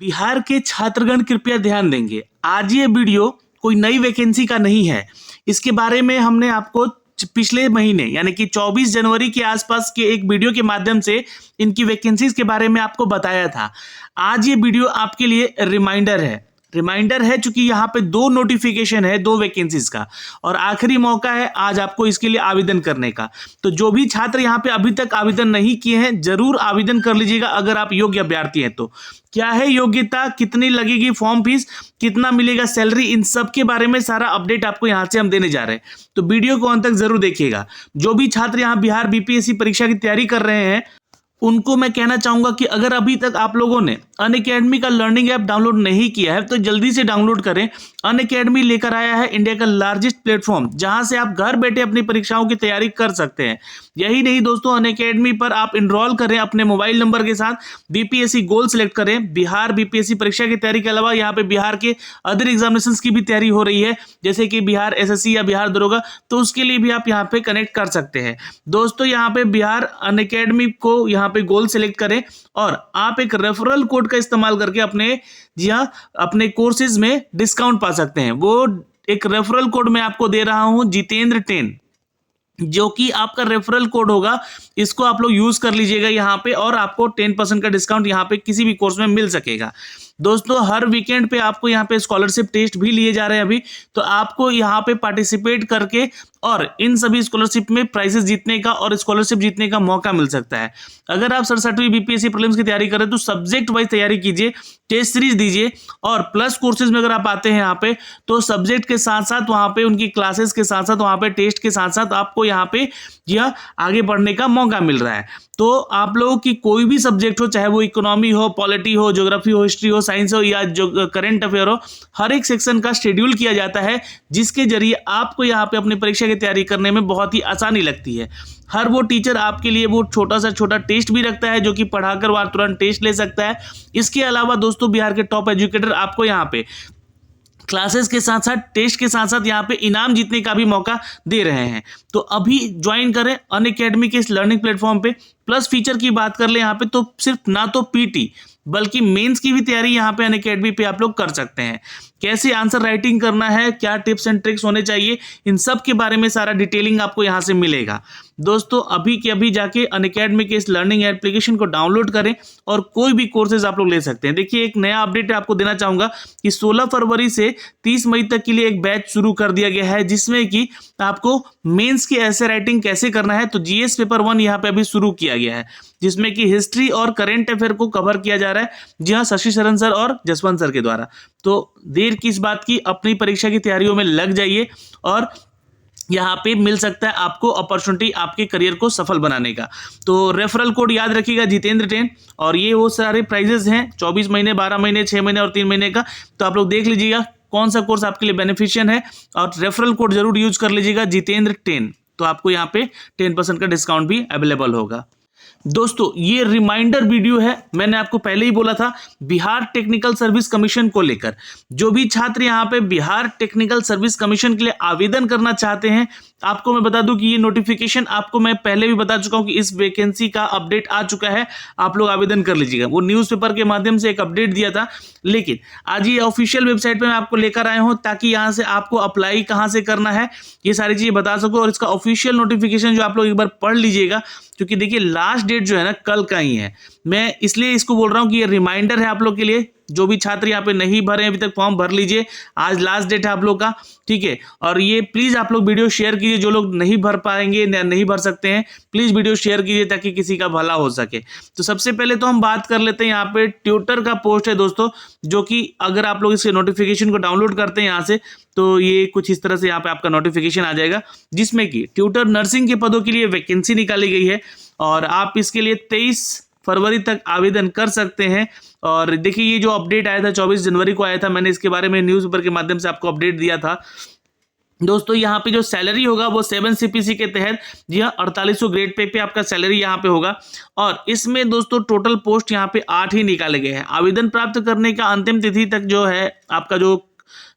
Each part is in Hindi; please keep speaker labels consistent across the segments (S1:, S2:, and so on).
S1: बिहार के छात्रगण कृपया ध्यान देंगे। आज ये वीडियो कोई नई वैकेंसी का नहीं है। इसके बारे में हमने आपको पिछले महीने यानी कि 24 जनवरी के आसपास के एक वीडियो के माध्यम से इनकी वैकेंसीज के बारे में आपको बताया था। आज ये वीडियो आपके लिए रिमाइंडर है चूंकि यहाँ पे 2 नोटिफिकेशन है 2 वैकेंसीज का और आखिरी मौका है आज आपको इसके लिए आवेदन करने का। तो जो भी छात्र यहाँ पे अभी तक आवेदन नहीं किए हैं जरूर आवेदन कर लीजिएगा अगर आप योग्य अभ्यर्थी हैं तो। क्या है योग्यता, कितनी लगेगी फॉर्म फीस, कितना मिलेगा सैलरी, इन सब के बारे में सारा अपडेट आपको यहाँ से हम देने जा रहे हैं। तो वीडियो को अंत तक जरूर देखिएगा। जो भी छात्र यहाँ बिहार बीपीएससी परीक्षा की तैयारी कर रहे हैं उनको मैं कहना चाहूंगा कि अगर अभी तक आप लोगों ने अनअकैडमी का लर्निंग ऐप डाउनलोड नहीं किया है तो जल्दी से डाउनलोड करें। अनअकैडमी लेकर आया है इंडिया का लार्जेस्ट प्लेटफॉर्म जहां से आप घर बैठे अपनी परीक्षाओं की तैयारी कर सकते हैं। यही नहीं दोस्तों, अनअकैडमी पर आप इनरोल करें अपने मोबाइल नंबर के साथ, बीपीएससी गोल सेलेक्ट करें। बिहार बीपीएससी परीक्षा की तैयारी के अलावा यहाँ पे बिहार के अदर एग्जामिनेशन की भी तैयारी हो रही है जैसे कि बिहार एसएससी या बिहार दरोगा, तो उसके लिए भी आप यहाँ पे कनेक्ट कर सकते हैं। दोस्तों यहाँ पे बिहार अनअकैडमी को यहाँ पे गोल सेलेक्ट करें और आप एक रेफरल कोड का इस्तेमाल करके अपने कोर्सेज में डिस्काउंट पा सकते हैं। वो एक रेफरल कोड मैं आपको दे रहा हूं जितेंद्र 10, जो कि आपका रेफरल कोड होगा। इसको आप लोग यूज कर लीजिएगा यहाँ पे और आपको 10% का डिस्काउंट यहाँ पे किसी भी कोर्स में मिल सकेगा। दोस्तों हर वीकेंड पे आपको यहाँ पे स्कॉलरशिप टेस्ट भी लिए जा रहे हैं अभी, तो आपको यहाँ पे पार्टिसिपेट करके और इन सभी स्कॉलरशिप में प्राइजेस जीतने का और स्कॉलरशिप जीतने का मौका मिल सकता है। अगर आप 67वीं बीपीएससी प्रीलिम्स की तैयारी करें तो सब्जेक्ट वाइज तैयारी कीजिए, टेस्ट सीरीज दीजिए और प्लस कोर्सेज में अगर आप आते हैं यहाँ पे तो सब्जेक्ट के साथ साथ वहाँ पे उनकी क्लासेस के साथ साथ वहाँ पे टेस्ट के साथ साथ आपको यहाँ पे यह आगे बढ़ने का मौका मिल रहा है। तो आप लोगों की कोई भी सब्जेक्ट हो, चाहे वो इकोनॉमी हो, पॉलिटी हो, ज्योग्राफी हो, हिस्ट्री हो, साइंस हो या जो करंट अफेयर हो, हर एक सेक्शन का शेड्यूल किया जाता है जिसके जरिए आपको यहाँ पे अपनी परीक्षा की तैयारी करने में बहुत ही आसानी लगती है। हर वो टीचर आपके लिए वो छोटा सा छोटा टेस्ट भी रखता है जो कि पढ़ाकर वह तुरंत टेस्ट ले सकता है। इसके अलावा दोस्तों बिहार के टॉप एजुकेटर आपको यहाँ पे क्लासेस के साथ साथ टेस्ट के साथ साथ यहाँ पे इनाम जीतने का भी मौका दे रहे हैं। तो अभी ज्वाइन करें अनअकैडमी के इस लर्निंग प्लेटफॉर्म पे। प्लस फीचर की बात कर ले यहाँ पे तो सिर्फ ना तो पीटी बल्कि मेंस की भी तैयारी यहाँ पे अनअकैडमी पे आप लोग कर सकते हैं। कैसे आंसर राइटिंग करना है, क्या टिप्स एंड ट्रिक्स होने चाहिए, इन सब के बारे में सारा डिटेलिंग आपको यहाँ से मिलेगा। दोस्तों अभी के अभी जाके अनअकैडमी के इस लर्निंग एप्लीकेशन को डाउनलोड करें और कोई भी कोर्सेज आप लोग ले सकते हैं। देखिए एक नया अपडेट आपको देना चाहूंगा कि 16 फरवरी से 30 मई तक के लिए एक बैच शुरू कर दिया गया है जिसमें कि आपको मेंस की ऐसे राइटिंग कैसे करना है। तो जीएस पेपर 1 यहाँ पे अभी शुरू किया गया है जिसमें कि हिस्ट्री और करंट अफेयर को कवर किया जा रहा है, जी हाँ, शशि शरण सर और जसवंत सर के द्वारा। तो देर किस बात की, अपनी परीक्षा की तैयारियों में लग जाइए और यहाँ पे मिल सकता है आपको अपॉर्चुनिटी आपके करियर को सफल बनाने का। तो रेफरल कोड याद रखिएगा जितेंद्र 10 और ये वो सारे प्राइजेस हैं 24 महीने, 12 महीने, 6 महीने और 3 महीने का। तो आप लोग देख लीजिएगा कौन सा कोर्स आपके लिए बेनिफिशियल है और रेफरल कोड जरूर यूज कर लीजिएगा जितेंद्र 10, तो आपको यहाँ पे 10% का डिस्काउंट भी अवेलेबल होगा। दोस्तों ये रिमाइंडर वीडियो है, मैंने आपको पहले ही बोला था बिहार टेक्निकल सर्विस कमीशन को लेकर। जो भी छात्र यहाँ पे बिहार टेक्निकल सर्विस कमीशन के लिए आवेदन करना चाहते हैं, आपको मैं बता दूं कि ये नोटिफिकेशन आपको मैं पहले भी बता चुका हूं कि इस वैकेंसी का अपडेट आ चुका है, आप लोग आवेदन कर लीजिएगा। वो न्यूज़पेपर के माध्यम से एक अपडेट दिया था, लेकिन आज ये ऑफिशियल वेबसाइट पे मैं आपको लेकर आया हूं ताकि यहाँ से आपको अप्लाई कहाँ से करना है ये सारी चीजें बता सकूं और इसका ऑफिशियल नोटिफिकेशन जो आप लोग एक बार पढ़ लीजिएगा, क्योंकि देखिए लास्ट डेट जो है ना कल का ही है। मैं इसलिए इसको बोल रहा हूँ कि ये रिमाइंडर है आप लोग के लिए। जो भी छात्र यहाँ पे नहीं भरे अभी तक फॉर्म भर लीजिए, आज लास्ट डेट है आप लोग का, ठीक है। और ये प्लीज आप लोग वीडियो शेयर कीजिए, जो लोग नहीं भर पाएंगे नहीं भर सकते हैं प्लीज वीडियो शेयर कीजिए ताकि किसी का भला हो सके। तो सबसे पहले तो हम बात कर लेते हैं, यहाँ पे ट्यूटर का पोस्ट है दोस्तों, जो कि अगर आप लोग इसके नोटिफिकेशन को डाउनलोड करते हैं यहाँ से तो ये कुछ इस तरह से यहाँ पे आपका नोटिफिकेशन आ जाएगा जिसमें कि ट्यूटर नर्सिंग के पदों के लिए वैकेंसी निकाली गई है और आप इसके लिए 23 फरवरी तक आवेदन कर सकते हैं। और देखिए ये जो अपडेट आया था 24 जनवरी को आया था, मैंने इसके बारे में न्यूज़पेपर के माध्यम से आपको अपडेट दिया था। दोस्तों यहाँ पे जो सैलरी होगा वो 7 CPC के तहत, जी हाँ, 4800 ग्रेड पे आपका सैलरी यहाँ पे होगा। और इसमें दोस्तों टोटल पोस्ट यहाँ पे 8 ही निकाले गए हैं। आवेदन प्राप्त करने का अंतिम तिथि तक जो है आपका जो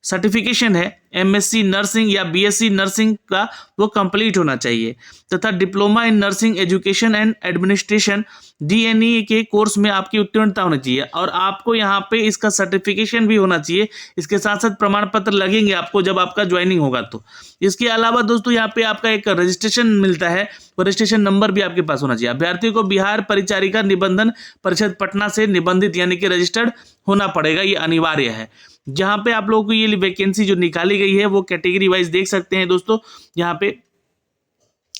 S1: सर्टिफिकेशन है एमएससी नर्सिंग या बीएससी नर्सिंग का वो कंप्लीट होना चाहिए, तथा diploma in nursing education and administration DNE के कोर्स में आपकी उत्तीर्णता होनी चाहिए, और आपको यहाँ पे इसका सर्टिफिकेशन भी होना चाहिए। इसके साथ साथ प्रमाण पत्र लगेंगे आपको जब आपका ज्वाइनिंग होगा। तो इसके अलावा दोस्तों यहाँ पे आपका एक रजिस्ट्रेशन मिलता है, रजिस्ट्रेशन नंबर भी आपके पास होना चाहिए। अभ्यर्थियों को बिहार परिचारिका निबंधन परिषद पटना से निबंधित यानी कि रजिस्टर्ड होना पड़ेगा, ये अनिवार्य है। जहाँ पे आप लोगों को ये वैकेंसी जो निकाली गई है वो कैटेगरी वाइज देख सकते हैं दोस्तों। यहाँ पे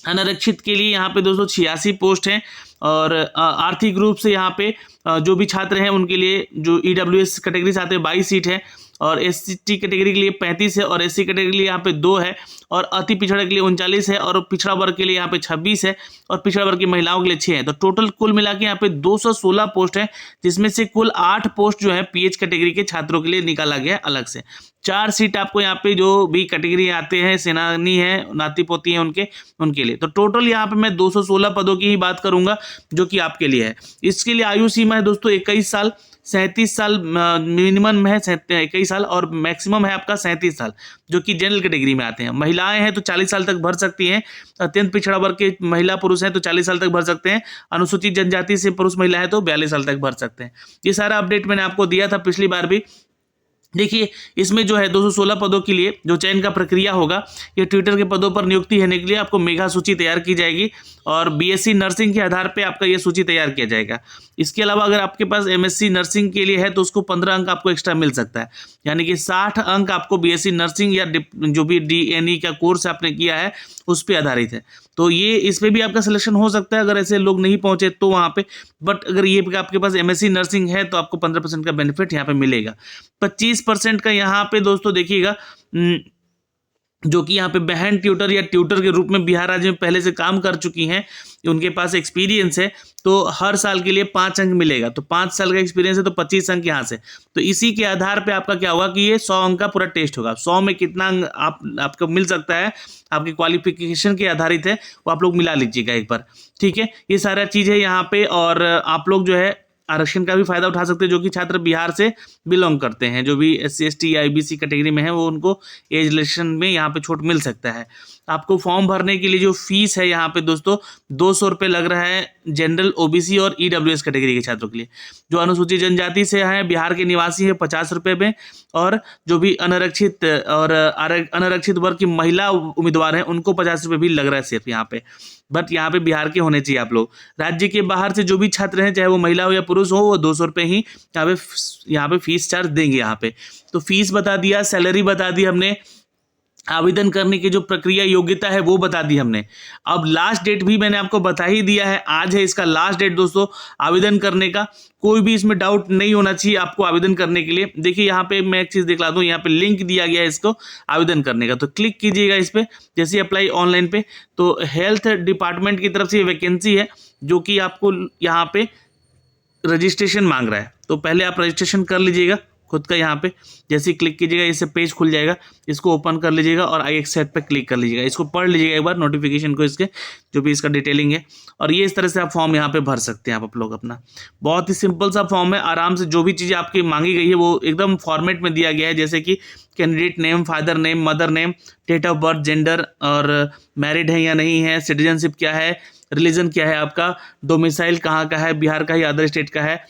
S1: अनारक्षित के लिए यहाँ पे 286 पोस्ट हैं, और आर्थिक रूप से यहाँ पे जो भी छात्र हैं उनके लिए जो ईडब्ल्यूएस कैटेगरी से आते हैं 22 सीट है, और एसटी कैटेगरी के लिए 35 है, और एससी कैटेगरी के लिए यहाँ पे 2 है, और अति पिछड़ा के लिए 39 है, और पिछड़ा वर्ग के लिए यहाँ पे 26 है, और पिछड़ा वर्ग की महिलाओं के लिए 6 है। तो टोटल कुल मिला के यहाँ पे 216 पोस्ट है, जिसमें से कुल 8 पोस्ट जो है पीएच कैटेगरी के छात्रों के लिए निकाला गया है अलग से। 4 सीट आपको यहाँ पे जो भी कैटेगरी आते हैं, सेनानी है, नाती पोती हैं उनके लिए। तो टोटल यहाँ पे मैं 216 पदों की ही बात करूंगा जो कि आपके लिए है। इसके लिए आयु सीमा है दोस्तों 21 साल, 37 साल मिनिमम है 21 साल, और मैक्सिमम है आपका 37 साल, जो कि जनरल कैटेगरी में आते हैं। महिलाएं हैं तो 40 साल तक भर सकती हैं, अत्यंत पिछड़ा वर्ग के महिला पुरुष हैं तो 40 साल तक भर सकते हैं, अनुसूचित जनजाति से पुरुष महिला है तो 42 साल तक भर सकते हैं। ये सारा अपडेट मैंने आपको दिया था पिछली बार भी। देखिए इसमें जो है 216 पदों के लिए जो चयन का प्रक्रिया होगा, ये ट्विटर के पदों पर नियुक्ति होने के लिए आपको मेगा सूची तैयार की जाएगी, और बीएससी नर्सिंग के आधार पे आपका ये सूची तैयार किया जाएगा। इसके अलावा अगर आपके पास एमएससी नर्सिंग के लिए है तो उसको 15 अंक आपको एक्स्ट्रा मिल सकता है, यानी कि 60 अंक आपको बीएससी नर्सिंग या जो भी डीएनई का कोर्स आपने किया है उस पर आधारित है। तो ये इस पर भी आपका सिलेक्शन हो सकता है अगर ऐसे लोग नहीं पहुंचे तो वहाँ पे। बट अगर ये आपके पास एमएससी नर्सिंग है तो आपको 15% का बेनिफिट यहाँ पे मिलेगा। 25% का यहाँ पे दोस्तों देखिएगा, जो कि यहाँ पे बहन ट्यूटर या ट्यूटर के रूप में बिहार राज्य में पहले से काम कर चुकी हैं, उनके पास एक्सपीरियंस है, तो हर साल के लिए 5 अंक मिलेगा। तो 5 साल का एक्सपीरियंस है तो 25 अंक यहाँ से। तो इसी के आधार पे आपका क्या होगा कि ये 100 अंक का पूरा टेस्ट होगा। 100 में कितना अंक आपको मिल सकता है, आपकी क्वालिफिकेशन के आधारित है, वो आप लोग मिला लीजिएगा एक बार, ठीक है। ये सारा चीज़ है यहाँ पे, और आप लोग जो है आरक्षण का भी फायदा उठा सकते हैं जो कि छात्र बिहार से बिलोंग करते हैं। जो भी SC ST या IBC कैटेगरी में है वो उनको एज रिलेक्शन में यहाँ पे छूट मिल सकता है। आपको फॉर्म भरने के लिए जो फीस है यहाँ पे दोस्तों 200 रुपये लग रहा है जनरल, OBC और EWS कैटेगरी के छात्रों के लिए। जो अनुसूचित जनजाति से हैं, बिहार के निवासी है 50 रुपये में, और जो भी अनारक्षित और अनारक्षित वर्ग की महिला उम्मीदवार हैं उनको 50 रुपये भी लग रहा है सिर्फ यहाँ पे। बट यहाँ पे बिहार के होने चाहिए आप लोग। राज्य के बाहर से जो भी छात्र हैं, चाहे वो महिला हो या पुरुष हो, वो 200 रुपये ही यहाँ पे फीस चार्ज देंगे यहाँ पे। तो फीस बता दिया, सैलरी बता दी हमने, आवेदन करने की जो प्रक्रिया योग्यता है वो बता दी हमने। अब लास्ट डेट भी मैंने आपको बता ही दिया है, आज है इसका लास्ट डेट दोस्तों आवेदन करने का। कोई भी इसमें डाउट नहीं होना चाहिए आपको आवेदन करने के लिए। देखिए यहाँ पे मैं एक चीज़ दिखला दूँ, यहाँ पे लिंक दिया गया है इसको आवेदन करने का, तो क्लिक कीजिएगा इस पर। जैसे अप्लाई ऑनलाइन पे, तो हेल्थ डिपार्टमेंट की तरफ से ये वैकेंसी है जो कि आपको यहाँ पे रजिस्ट्रेशन मांग रहा है। तो पहले आप रजिस्ट्रेशन कर लीजिएगा खुद का। यहाँ पे जैसे ही क्लिक कीजिएगा इससे पेज खुल जाएगा, इसको ओपन कर लीजिएगा और आई एक्सेप्ट पे क्लिक कर लीजिएगा। इसको पढ़ लीजिएगा एक बार नोटिफिकेशन को, इसके जो भी इसका डिटेलिंग है। और ये इस तरह से आप फॉर्म यहाँ पे भर सकते हैं आप लोग अपना। बहुत ही सिंपल सा फॉर्म है, आराम से जो भी चीज़ें आपकी मांगी गई है वो एकदम फॉर्मेट में दिया गया है, जैसे कि candidate name, father name, mother name, date of birth, gender, और मैरिड है या नहीं है, सिटीजनशिप क्या है, रिलीजन क्या है आपका, डोमिसाइल कहाँ का है, बिहार का ही अदर स्टेट का है,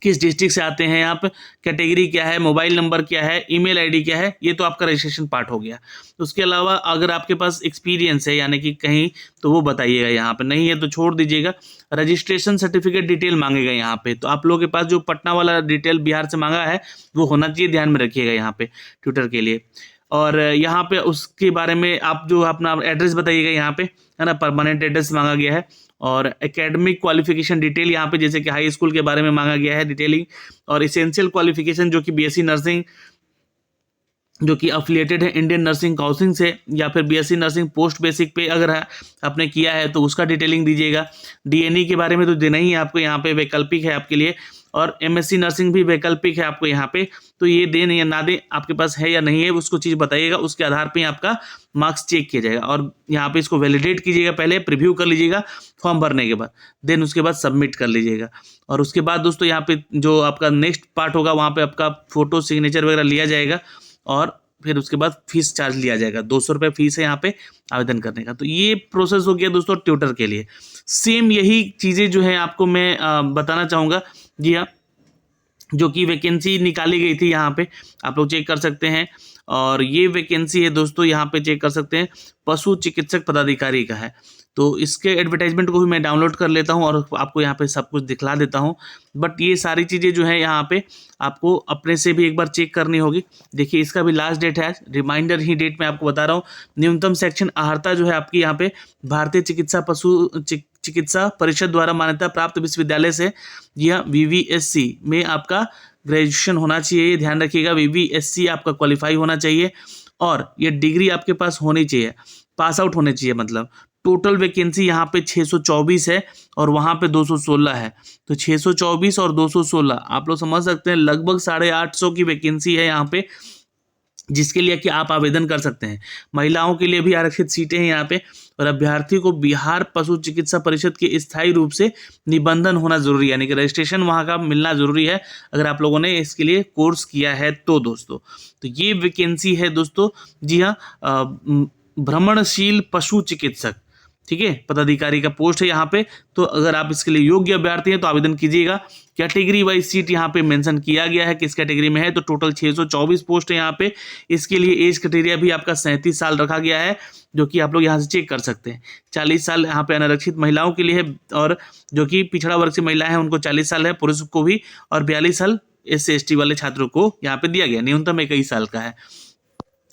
S1: किस डिस्ट्रिक्ट से आते हैं आप, कैटेगरी क्या है, मोबाइल नंबर क्या है, ईमेल आईडी क्या है। ये तो आपका रजिस्ट्रेशन पार्ट हो गया। उसके अलावा अगर आपके पास एक्सपीरियंस है यानी कि कहीं, तो वो बताइएगा यहाँ पे, नहीं है तो छोड़ दीजिएगा। रजिस्ट्रेशन सर्टिफिकेट डिटेल मांगेगा यहाँ पे, तो आप लोगों के पास जो पटना वाला डिटेल बिहार से मांगा है वो होना चाहिए, ध्यान में रखिएगा यहाँ पे ट्विटर के लिए। और यहाँ पे उसके बारे में आप जो अपना एड्रेस बताइएगा यहाँ पे, है ना, परमानेंट एड्रेस मांगा गया है। और एकेडमिक क्वालिफिकेशन डिटेल यहाँ पे जैसे कि हाई स्कूल के बारे में मांगा गया है डिटेलिंग, और इसेंशियल क्वालिफिकेशन जो कि बीएससी नर्सिंग जो कि अफिलिएटेड है इंडियन नर्सिंग काउंसिल से, या फिर बीएससी नर्सिंग पोस्ट बेसिक पे अगर आपने किया है तो उसका डिटेलिंग दीजिएगा। डीएनई के बारे में तो देना ही है आपको, यहाँ पे वैकल्पिक है आपके लिए, और एमएससी नर्सिंग भी वैकल्पिक है आपको यहाँ पे। तो ये दें या ना दें, आपके पास है या नहीं है उसको चीज़ बताइएगा, उसके आधार पे आपका मार्क्स चेक किया जाएगा। और यहाँ पे इसको वैलिडेट कीजिएगा, पहले प्रीव्यू कर लीजिएगा फॉर्म भरने के बाद, देन उसके बाद सबमिट कर लीजिएगा। और उसके बाद दोस्तों यहाँ पे जो आपका नेक्स्ट पार्ट होगा वहाँ पे आपका फोटो सिग्नेचर वगैरह लिया जाएगा, और फिर उसके बाद फीस चार्ज लिया जाएगा। 200 रुपये फीस है यहाँ पे आवेदन करने का। तो ये प्रोसेस हो गया दोस्तों ट्यूटर के लिए। सेम यही चीज़ें जो है आपको मैं बताना चाहूँगा। जी हाँ, जो कि वैकेंसी निकाली गई थी यहाँ पे आप लोग चेक कर सकते हैं। और ये वैकेंसी है दोस्तों, यहाँ पे चेक कर सकते हैं, पशु चिकित्सक पदाधिकारी का है। तो इसके एडवर्टाइजमेंट को भी मैं डाउनलोड कर लेता हूँ और आपको यहाँ पे सब कुछ दिखला देता हूँ। बट ये सारी चीज़ें जो है यहाँ पे आपको अपने से भी एक बार चेक करनी होगी। देखिए इसका भी लास्ट डेट है, रिमाइंडर ही डेट मैं आपको बता रहा हूँ। न्यूनतम सेक्शन अर्हता जो है आपकी यहाँ पे भारतीय चिकित्सा परिषद द्वारा मान्यता प्राप्त विश्वविद्यालय से, यह VVSC में आपका ग्रेजुएशन होना चाहिए, ध्यान रखिएगा। VVSC आपका क्वालिफाई होना चाहिए और ये डिग्री आपके पास होनी चाहिए, पास आउट होने चाहिए। मतलब टोटल वैकेंसी यहाँ पे 624 है और वहाँ पे 216 है। तो 624 और 216 आप लोग समझ सकते हैं, लगभग 850 की वैकेंसी है यहाँ पे, जिसके लिए कि आप आवेदन कर सकते हैं। महिलाओं के लिए भी आरक्षित सीटें हैं यहाँ पे। और अभ्यर्थी को बिहार पशु चिकित्सा परिषद के स्थायी रूप से निबंधन होना जरूरी है, यानी कि रजिस्ट्रेशन वहाँ का मिलना जरूरी है अगर आप लोगों ने इसके लिए कोर्स किया है तो दोस्तों। तो ये वैकेंसी है दोस्तों, जी हाँ, भ्रमणशील पशु चिकित्सक, ठीक है, पदाधिकारी का पोस्ट है यहाँ पे। तो अगर आप इसके लिए योग्य अभ्यर्थी हैं तो आवेदन कीजिएगा। कैटेगरी वाइज सीट यहाँ पे मेंशन किया गया है किस कैटेगरी में है। तो टोटल 624 पोस्ट है यहाँ पे। इसके लिए एज क्राइटेरिया भी आपका 37 साल रखा गया है, जो कि आप लोग यहाँ से चेक कर सकते हैं। 40 साल यहाँ पे अनारक्षित महिलाओं के लिए है, और जो कि पिछड़ा वर्ग से महिलाएं हैं उनको 40 साल है, पुरुष को भी, और 42 साल SC/ST वाले छात्रों को यहाँ पे दिया गया। न्यूनतम 21 साल का है।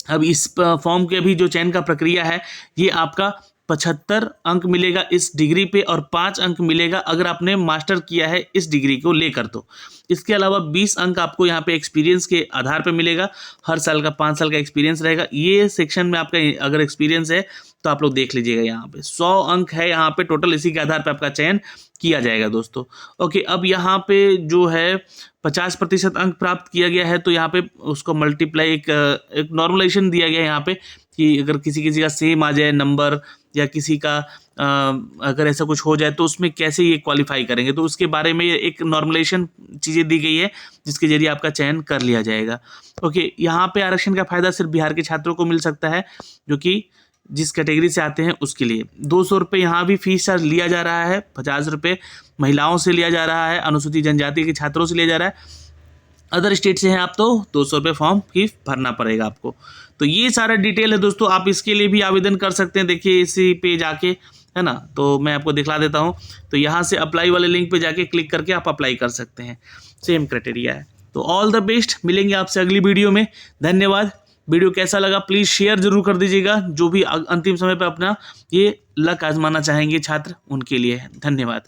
S1: अब इस फॉर्म के भी जो चयन का प्रक्रिया है, ये आपका 75 अंक मिलेगा इस डिग्री पे और 5 अंक मिलेगा अगर आपने मास्टर किया है इस डिग्री को लेकर। तो इसके अलावा 20 अंक आपको यहाँ पे एक्सपीरियंस के आधार पे मिलेगा। हर साल का 5 साल का एक्सपीरियंस रहेगा। ये सेक्शन में आपका अगर एक्सपीरियंस है तो आप लोग देख लीजिएगा, यहाँ पे 100 अंक है यहाँ पे टोटल। इसी के आधार पे आपका चयन किया जाएगा दोस्तों। ओके, अब यहाँ पे जो है 50% अंक प्राप्त किया गया है, तो यहाँ पे उसको मल्टीप्लाई एक नॉर्मलाइजेशन दिया गया है यहाँ पे, कि अगर किसी का सेम आ जाए नंबर या किसी का अगर ऐसा कुछ हो जाए तो उसमें कैसे ये क्वालिफाई करेंगे, तो उसके बारे में एक नॉर्मलाइजेशन चीज़ें दी गई है जिसके जरिए आपका चयन कर लिया जाएगा। ओके, यहाँ पे आरक्षण का फायदा सिर्फ बिहार के छात्रों को मिल सकता है, जो कि जिस कैटेगरी से आते हैं उसके लिए। 200 रुपये यहाँ भी फीस चार्ज लिया जा रहा है, 50 रुपये महिलाओं से लिया जा रहा है, अनुसूचित जनजाति के छात्रों से लिया जा रहा है। अदर स्टेट से हैं आप तो 200 रुपये फॉर्म फी भरना पड़ेगा आपको। तो ये सारा डिटेल है दोस्तों, आप इसके लिए भी आवेदन कर सकते हैं। देखिए इसी पे जाके, है ना, तो मैं आपको दिखला देता हूँ। तो यहाँ से अप्लाई वाले लिंक पे जाके क्लिक करके आप अप्लाई कर सकते हैं। सेम क्राइटेरिया है। तो ऑल द बेस्ट, मिलेंगे आपसे अगली वीडियो में। धन्यवाद। वीडियो कैसा लगा प्लीज़ शेयर जरूर कर दीजिएगा। जो भी अंतिम समय पर अपना ये लक आजमाना चाहेंगे छात्र, उनके लिए। धन्यवाद।